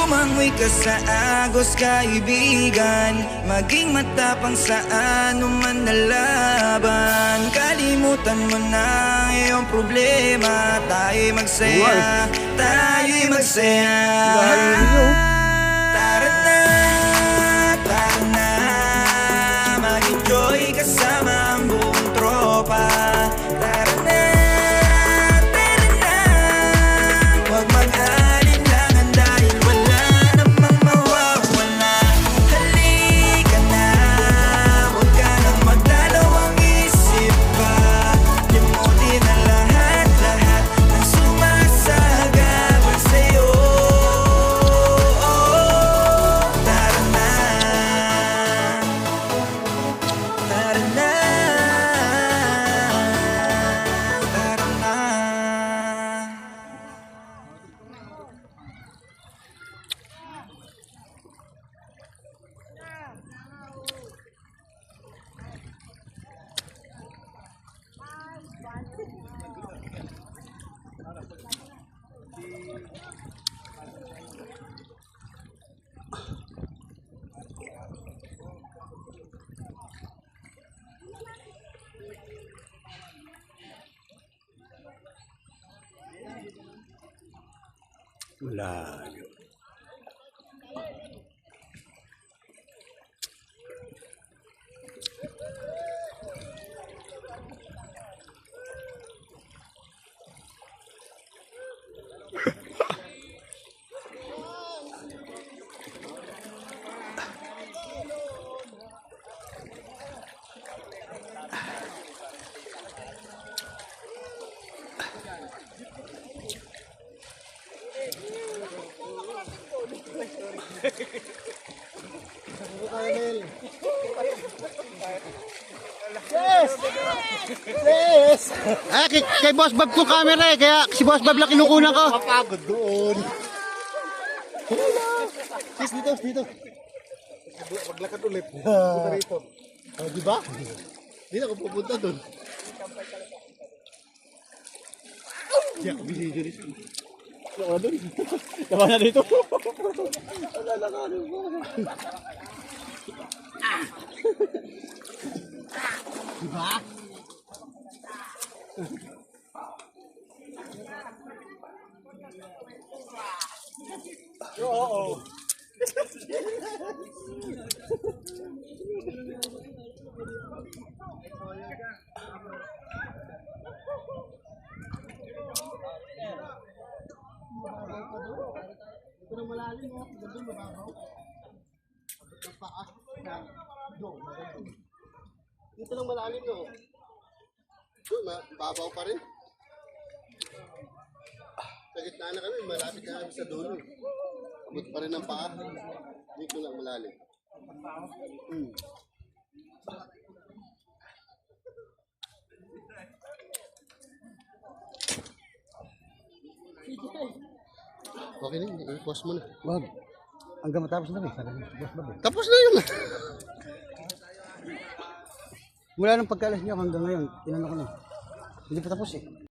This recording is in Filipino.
Lumangoy ka sa agos kaibigan, maging matapang sa anuman na laban. Kalimutan mo na ang iyong problema, tayo'y magsaya, tayo'y magsaya. Tara na, tara na, mag-enjoy kasama ang buong tropa. Tara na, tara na, huwag mag-alinlangan dahil wala namang mawawala. Halika na, huwag ka nang magdalawang isip pa. Limutin na lahat-lahat ng sumasagabal sa'yo. Tara na, tara na, tara na. Malayo. Yes! Yes! Ah, kay Boss Bob ko camera eh, kaya si Boss Bob lang kinukunan ko. Mapagod doon. Yes, dito. Maglakad ulit. Punta rito. Oh, di ba? Hindi na ako pupunta doon. Di ako binigyo rin. Ako doon. Tama na dito. Wala na ka. Diba? Oo. Ito na malalim mo. Ganda mo babaw. Ang paas. Dito lang malalim no. Doon, babaw pa rin. Sa gitna na kami, malapit na kami sa dulo. Abot pa rin ang paa. Dito lang malalim. Okay na, i-pause mo na. Wag. Hanggang matapos na rin. Tapos na yun. Mula nung pagkalas niyo hanggang ngayon, tinanong ko na. Hindi pa tapos eh.